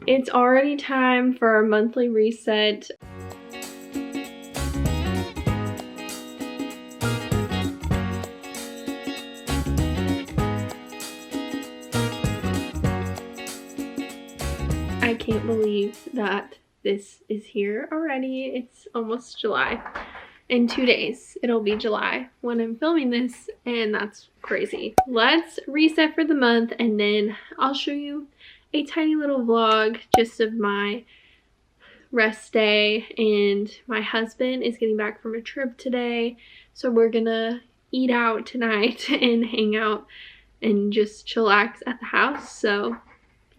It's already time for our monthly reset. I can't believe that this is here already. It's almost July. In 2 days, it'll be July when I'm filming this, and that's crazy. Let's reset for the month, and then I'll show you a tiny little vlog just of my rest day. And my husband is getting back from a trip today, so we're gonna eat out tonight and hang out and just chillax at the house. So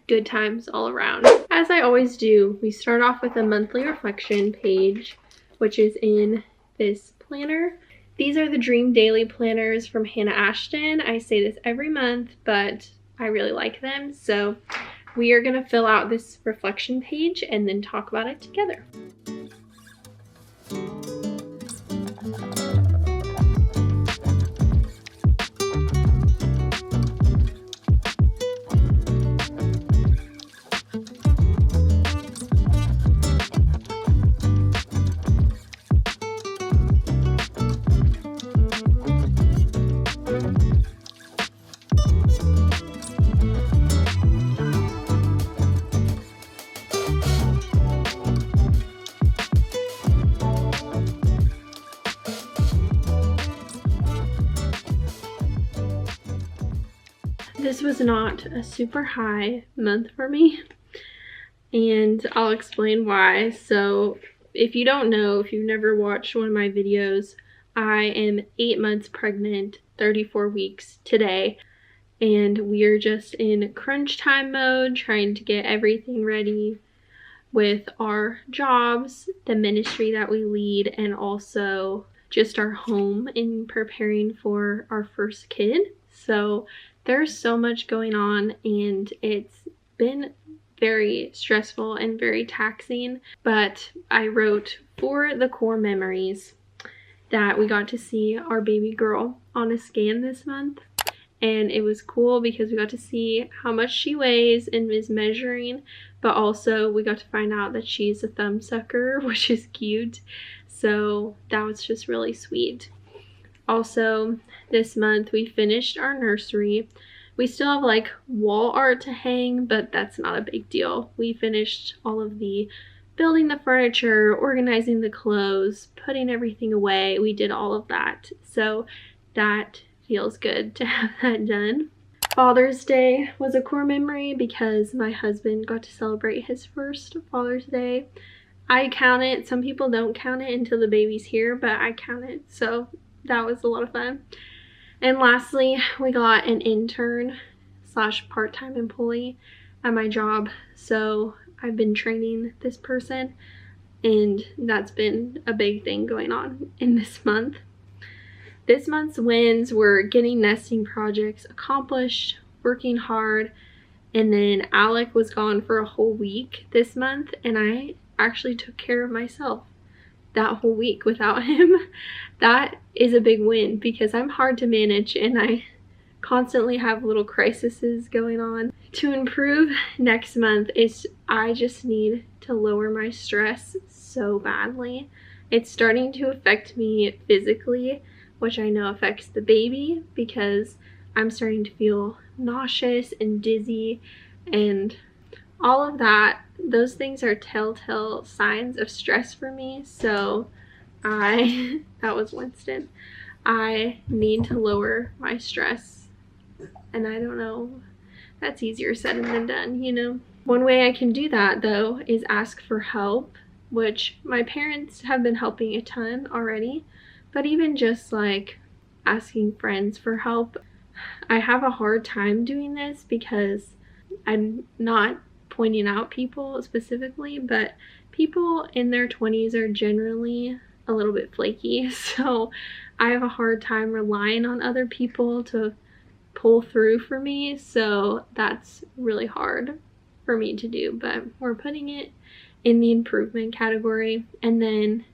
good times all around. As I always do, we start off with a monthly reflection page, which is in this planner. These are the Dream Daily planners from Hannah Ashton. I say this every month, but I really like them. So we are gonna fill out this reflection page and then talk about it together. This was not a super high month for me, and I'll explain why. So if you don't know, if you've never watched one of my videos, I am 8 months pregnant, 34 weeks today, and we're just in crunch time mode, trying to get everything ready with our jobs, the ministry that we lead, and also just our home in preparing for our first kid. So there's so much going on, and it's been very stressful and very taxing, but I wrote 4 the core memories that we got to see our baby girl on a scan this month. And it was cool because we got to see how much she weighs and is measuring, but also we got to find out that she's a thumb sucker, which is cute. So that was just really sweet. Also, this month we finished our nursery. We still have like wall art to hang, but that's not a big deal. We finished all of the building the furniture, organizing the clothes, putting everything away. We did all of that. So that feels good to have that done. Father's Day was a core memory because my husband got to celebrate his first Father's Day. I count it. Some people don't count it until the baby's here, but I count it. So that was a lot of fun. And lastly, we got an intern / part-time employee at my job. So I've been training this person, and that's been a big thing going on in this month. This month's wins were getting nesting projects accomplished, working hard, and then Alec was gone for a whole week this month, and I actually took care of myself that whole week without him. That is a big win because I'm hard to manage and I constantly have little crises going on. To improve next month is I just need to lower my stress so badly. It's starting to affect me physically, which I know affects the baby because I'm starting to feel nauseous and dizzy, and all of that. Those things are telltale signs of stress for me. So that was Winston. I need to lower my stress, and I don't know, that's easier said than done, you know. One way I can do that though is ask for help, which my parents have been helping a ton already, but even just like asking friends for help, I have a hard time doing this because I'm not pointing out people specifically, but people in their 20s are generally a little bit flaky, so I have a hard time relying on other people to pull through for me. So that's really hard for me to do, but we're putting it in the improvement category. And then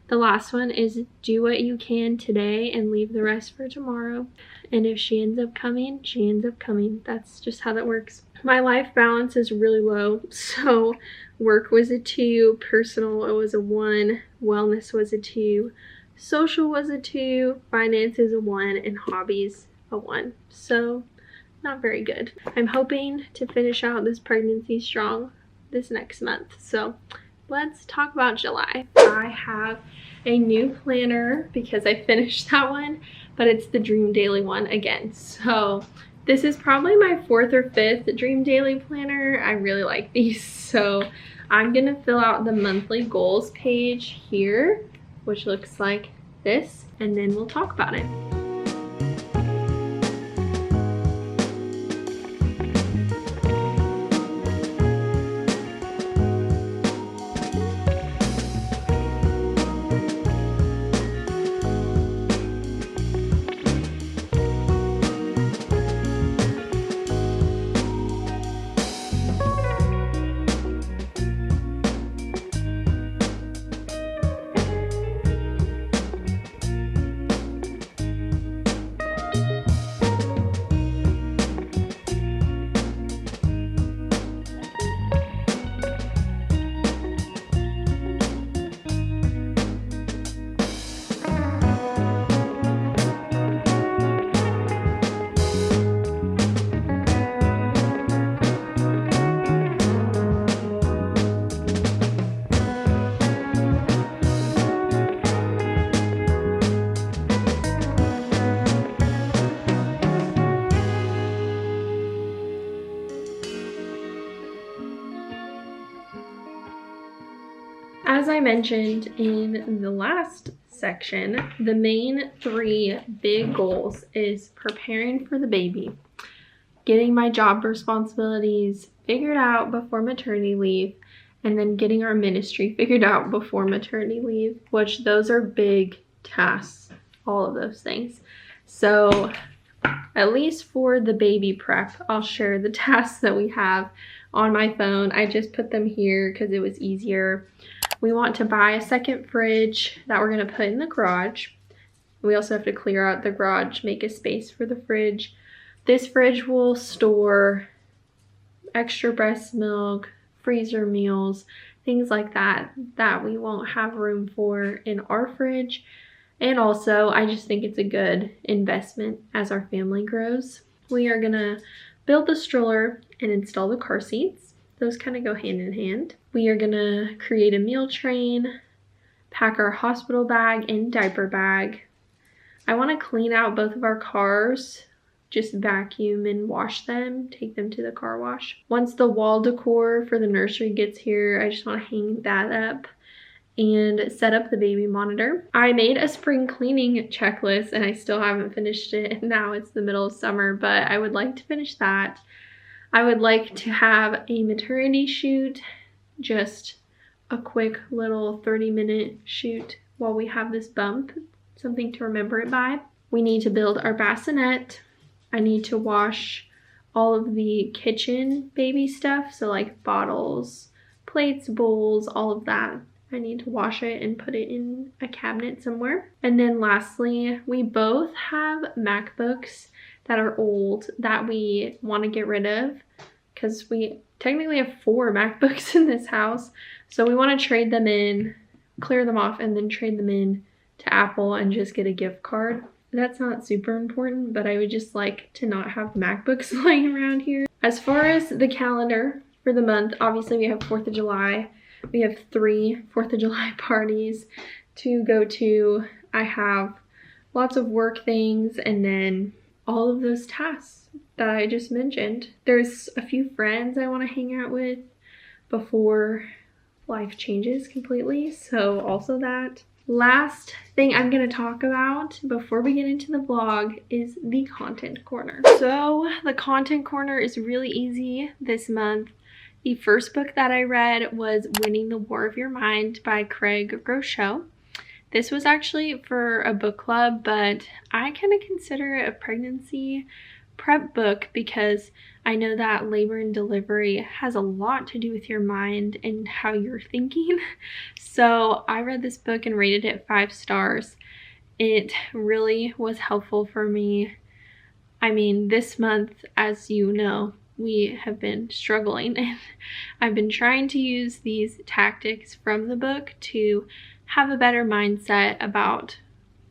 the last one is do what you can today and leave the rest for tomorrow. And if she ends up coming, she ends up coming. That's just how that works. My life balance is really low, so work was a 2, personal it was a 1, wellness was a 2, social was a 2, finances a 1, and hobbies a 1. So not very good. I'm hoping to finish out this pregnancy strong this next month. So let's talk about July. I have a new planner because I finished that one, but it's the Dream Daily one again. So this is probably my 4th or 5th Dream Daily planner. I really like these. So I'm gonna fill out the monthly goals page here, which looks like this, and then we'll talk about it. As I mentioned in the last section, the main 3 big goals is preparing for the baby, getting my job responsibilities figured out before maternity leave, and then getting our ministry figured out before maternity leave, which those are big tasks, all of those things. So at least for the baby prep, I'll share the tasks that we have on my phone. I just put them here because it was easier. We want to buy a second fridge that we're going to put in the garage. We also have to clear out the garage, make a space for the fridge. This fridge will store extra breast milk, freezer meals, things like that we won't have room for in our fridge. And also, I just think it's a good investment as our family grows. We are going to build the stroller and install the car seats. Those kind of go hand in hand. We are gonna create a meal train, pack our hospital bag and diaper bag. I want to clean out both of our cars, just vacuum and wash them, take them to the car wash. Once the wall decor for the nursery gets here, I just want to hang that up and set up the baby monitor. I made a spring cleaning checklist and I still haven't finished it, and now it's the middle of summer, but I would like to finish that. I would like to have a maternity shoot, just a quick little 30-minute shoot while we have this bump, something to remember it by. We need to build our bassinet. I need to wash all of the kitchen baby stuff, so like bottles, plates, bowls, all of that. I need to wash it and put it in a cabinet somewhere. And then lastly, we both have MacBooks that are old that we want to get rid of because we technically have 4 MacBooks in this house. So we want to trade them in, clear them off, and then trade them in to Apple and just get a gift card. That's not super important, but I would just like to not have MacBooks lying around here. As far as the calendar for the month, obviously we have 4th of July. We have 3 4th of July parties to go to. I have lots of work things and then all of those tasks that I just mentioned. There's a few friends I want to hang out with before life changes completely, so also that. Last thing I'm going to talk about before we get into the vlog is the content corner. So the content corner is really easy this month. The first book that I read was Winning the War of Your Mind by Craig Groeschel. This was actually for a book club, but I kind of consider it a pregnancy prep book because I know that labor and delivery has a lot to do with your mind and how you're thinking. So I read this book and rated it 5 stars. It really was helpful for me. I mean, this month, as you know, we have been struggling, and I've been trying to use these tactics from the book to have a better mindset about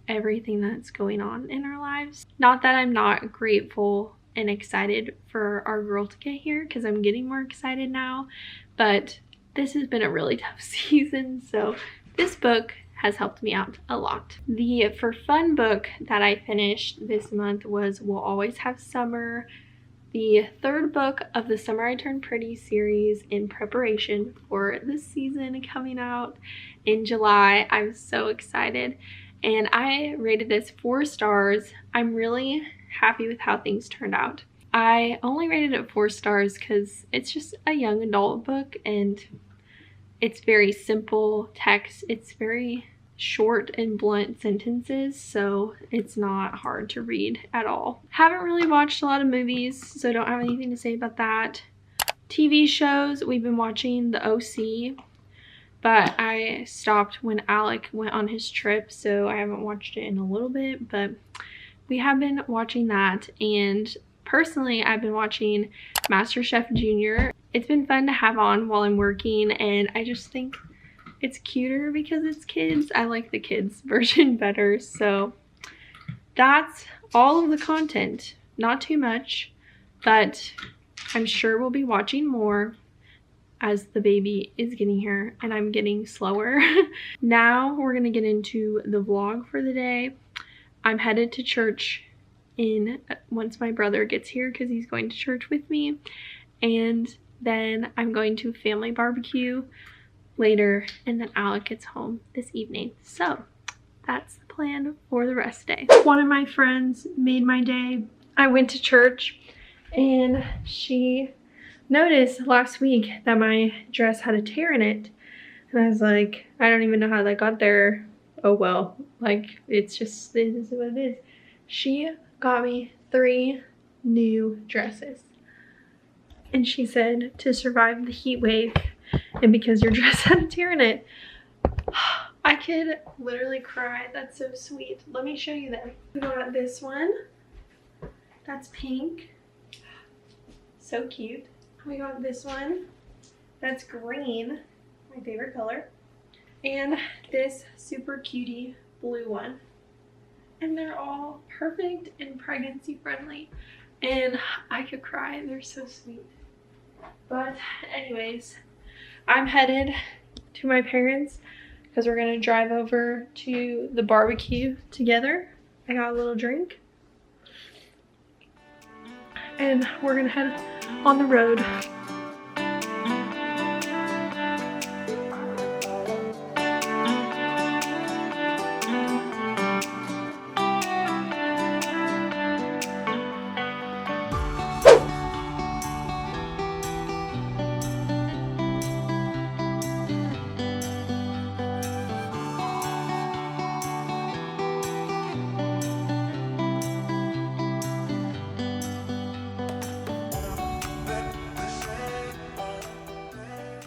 everything that's going on in our lives. Not that I'm not grateful and excited for our girl to get here, because I'm getting more excited now, but this has been a really tough season, so this book has helped me out a lot. The for fun book that I finished this month was We'll Always Have Summer, the third book of the Summer I Turned Pretty series in preparation for this season coming out in July. I'm so excited, and I rated this 4 stars. I'm really happy with how things turned out. I only rated it 4 stars because it's just a young adult book, and it's very simple text. It's very short and blunt sentences, so it's not hard to read at all. Haven't really watched a lot of movies, so don't have anything to say about that. TV shows, we've been watching The OC, but I stopped when Alec went on his trip, so I haven't watched it in a little bit, but we have been watching that. And personally, I've been watching MasterChef Junior. It's been fun to have on while I'm working, and I just think it's cuter because it's kids. I like the kids version better, so that's all of the content. Not too much, but I'm sure we'll be watching more as the baby is getting here and I'm getting slower. Now we're gonna get into the vlog for the day. I'm headed to church once my brother gets here, because he's going to church with me, and then I'm going to family barbecue later, and then Alec gets home this evening. So that's the plan for the rest of the day. One of my friends made my day. I went to church, and she noticed last week that my dress had a tear in it, and I was like, I don't even know how that got there. Oh well, like, it's just, this is what it is. She got me 3 new dresses, and she said to survive the heat wave, and because your dress had a tear in it. I could literally cry. That's so sweet. Let me show you them. We got this one. That's pink. So cute. We got this one. That's green. My favorite color. And this super cutie blue one. And they're all perfect and pregnancy friendly. And I could cry. They're so sweet. But anyways, I'm headed to my parents because we're going to drive over to the barbecue together. I got a little drink. And we're going to head on the road.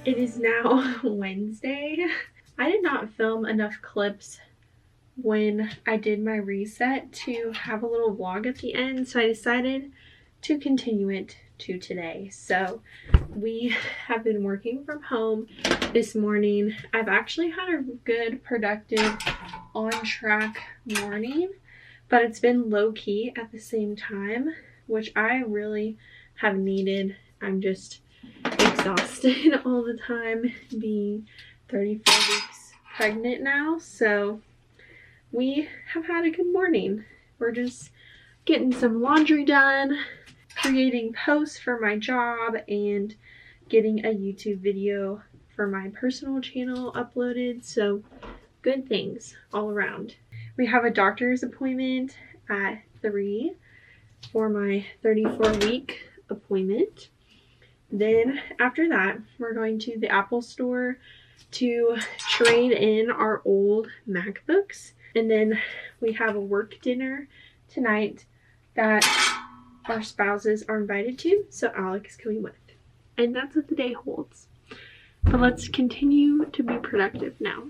It is now Wednesday. I did not film enough clips when I did my reset to have a little vlog at the end, so I decided to continue it to today. So we have been working from home this morning. I've actually had a good, productive, on-track morning, but it's been low-key at the same time, which I really have needed. I'm just exhausted all the time, being 34 weeks pregnant now. So we have had a good morning. We're just getting some laundry done, creating posts for my job, and getting a YouTube video for my personal channel uploaded. So good things all around. We have a doctor's appointment at 3 for my 34-week appointment. Then after that, we're going to the Apple store to trade in our old MacBooks. And then we have a work dinner tonight that our spouses are invited to, so Alec is coming with. And that's what the day holds. But let's continue to be productive now.